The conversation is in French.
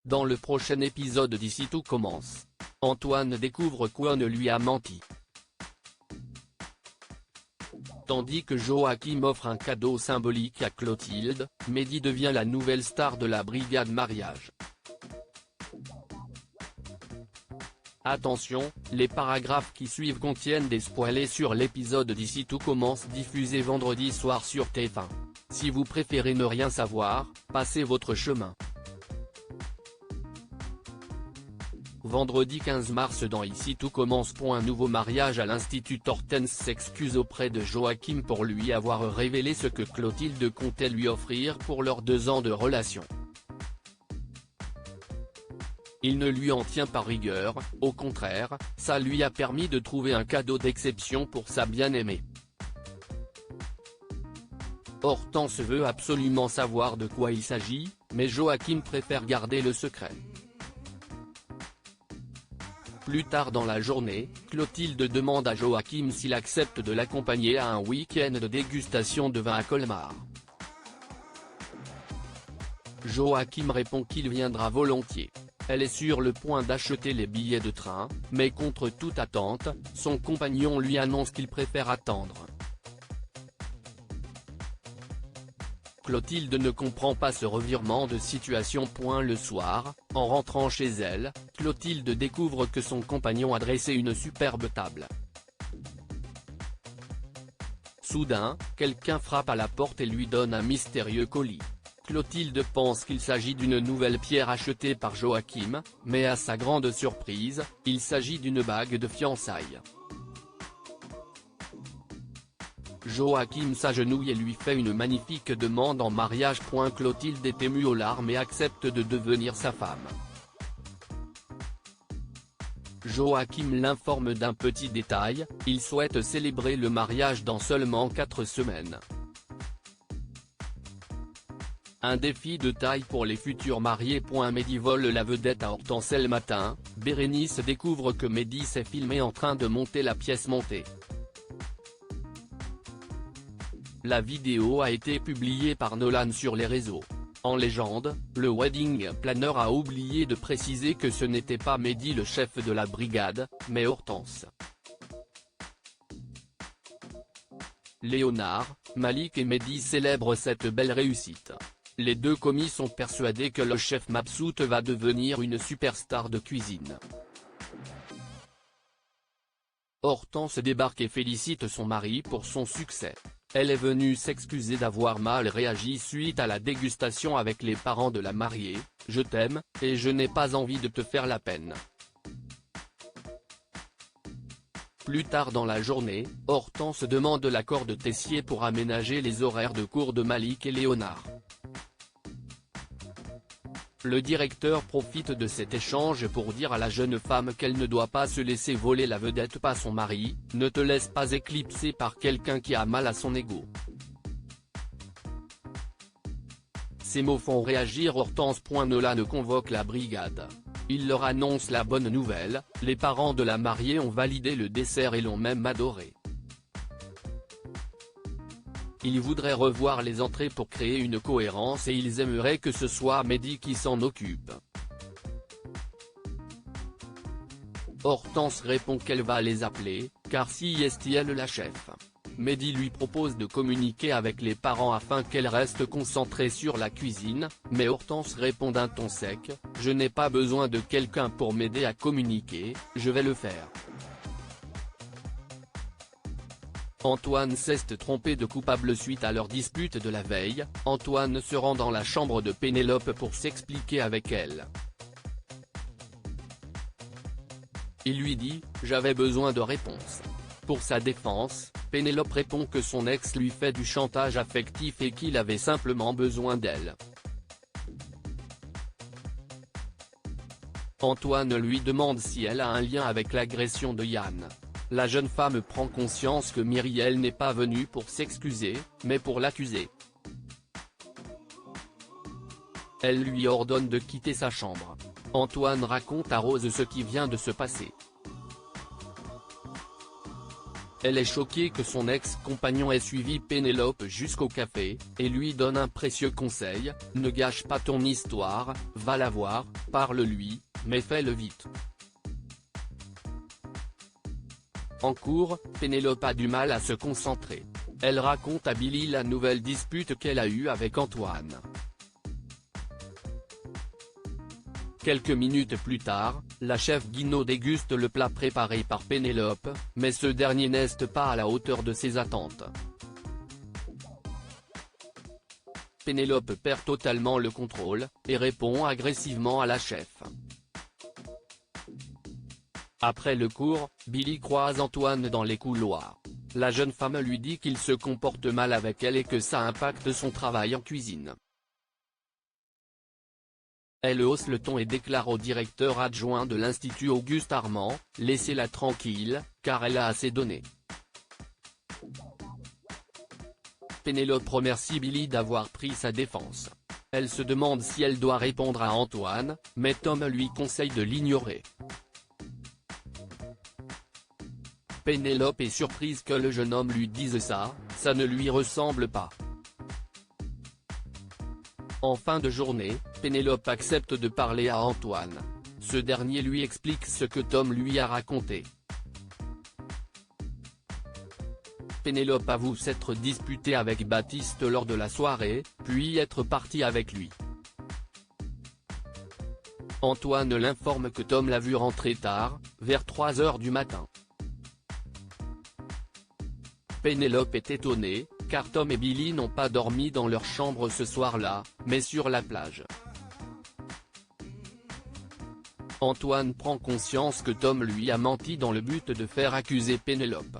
Dans le prochain épisode d'Ici tout commence, Antoine découvre qu'On lui a menti. Tandis que Joachim offre un cadeau symbolique à Clotilde, Mehdi devient la nouvelle star de la brigade mariage. Attention, les paragraphes qui suivent contiennent des spoilers sur l'épisode d'Ici tout commence diffusé vendredi soir sur TF1. Si vous préférez ne rien savoir, passez votre chemin. Vendredi 15 mars dans Ici tout commence. Un nouveau mariage à l'Institut. Hortense s'excuse auprès de Joachim pour lui avoir révélé ce que Clotilde comptait lui offrir pour leurs 2 ans de relation. Il ne lui en tient pas rigueur, au contraire, ça lui a permis de trouver un cadeau d'exception pour sa bien-aimée. Hortense veut absolument savoir de quoi il s'agit, mais Joachim préfère garder le secret. Plus tard dans la journée, Clotilde demande à Joachim s'il accepte de l'accompagner à un week-end de dégustation de vin à Colmar. Joachim répond qu'il viendra volontiers. Elle est sur le point d'acheter les billets de train, mais contre toute attente, son compagnon lui annonce qu'il préfère attendre. Clotilde ne comprend pas ce revirement de situation. Le soir, en rentrant chez elle, Clotilde découvre que son compagnon a dressé une superbe table. Soudain, quelqu'un frappe à la porte et lui donne un mystérieux colis. Clotilde pense qu'il s'agit d'une nouvelle pierre achetée par Joachim, mais à sa grande surprise, il s'agit d'une bague de fiançailles. Joachim s'agenouille et lui fait une magnifique demande en mariage. Clotilde est émue aux larmes et accepte de devenir sa femme. Joachim l'informe d'un petit détail, il souhaite célébrer le mariage dans seulement 4 semaines. Un défi de taille pour les futurs mariés. Mehdi vole la vedette à Hortense. Le matin, Bérénice découvre que Mehdi s'est filmé en train de monter la pièce montée. La vidéo a été publiée par Nolan sur les réseaux. En légende, le wedding planner a oublié de préciser que ce n'était pas Mehdi le chef de la brigade, mais Hortense. Léonard, Malik et Mehdi célèbrent cette belle réussite. Les 2 commis sont persuadés que le chef Mabsout va devenir une superstar de cuisine. Hortense débarque et félicite son mari pour son succès. Elle est venue s'excuser d'avoir mal réagi suite à la dégustation avec les parents de la mariée. « Je t'aime, et je n'ai pas envie de te faire la peine. » Plus tard dans la journée, Hortense demande l'accord de Tessier pour aménager les horaires de cours de Malik et Léonard. Le directeur profite de cet échange pour dire à la jeune femme qu'elle ne doit pas se laisser voler la vedette par son mari, ne te laisse pas éclipser par quelqu'un qui a mal à son ego. Ces mots font réagir Hortense. Nolan convoque la brigade. Il leur annonce la bonne nouvelle, les parents de la mariée ont validé le dessert et l'ont même adoré. Ils voudraient revoir les entrées pour créer une cohérence et ils aimeraient que ce soit Mehdi qui s'en occupe. Hortense répond qu'elle va les appeler, car si est elle la chef. Mehdi lui propose de communiquer avec les parents afin qu'elle reste concentrée sur la cuisine, mais Hortense répond d'un ton sec, « Je n'ai pas besoin de quelqu'un pour m'aider à communiquer, je vais le faire. » Antoine s'est trompé de coupable suite à leur dispute de la veille. Antoine se rend dans la chambre de Pénélope pour s'expliquer avec elle. Il lui dit « J'avais besoin de réponses. » Pour sa défense, Pénélope répond que son ex lui fait du chantage affectif et qu'il avait simplement besoin d'elle. Antoine lui demande si elle a un lien avec l'agression de Yann. La jeune femme prend conscience que Myriel n'est pas venue pour s'excuser, mais pour l'accuser. Elle lui ordonne de quitter sa chambre. Antoine raconte à Rose ce qui vient de se passer. Elle est choquée que son ex-compagnon ait suivi Pénélope jusqu'au café, et lui donne un précieux conseil: ne gâche pas ton histoire, va la voir, parle-lui, mais fais-le vite. En cours, Pénélope a du mal à se concentrer. Elle raconte à Billy la nouvelle dispute qu'elle a eue avec Antoine. Quelques minutes plus tard, la chef Guinaud déguste le plat préparé par Pénélope, mais ce dernier n'est pas à la hauteur de ses attentes. Pénélope perd totalement le contrôle, et répond agressivement à la chef. Après le cours, Billy croise Antoine dans les couloirs. La jeune femme lui dit qu'il se comporte mal avec elle et que ça impacte son travail en cuisine. Elle hausse le ton et déclare au directeur adjoint de l'Institut Auguste Armand: laissez-la tranquille, car elle a assez donné. Pénélope remercie Billy d'avoir pris sa défense. Elle se demande si elle doit répondre à Antoine, mais Tom lui conseille de l'ignorer. Pénélope est surprise que le jeune homme lui dise ça ne lui ressemble pas. En fin de journée, Pénélope accepte de parler à Antoine. Ce dernier lui explique ce que Tom lui a raconté. Pénélope avoue s'être disputée avec Baptiste lors de la soirée, puis être partie avec lui. Antoine l'informe que Tom l'a vu rentrer tard, vers 3 h du matin. Pénélope est étonnée, car Tom et Billy n'ont pas dormi dans leur chambre ce soir-là, mais sur la plage. Antoine prend conscience que Tom lui a menti dans le but de faire accuser Pénélope.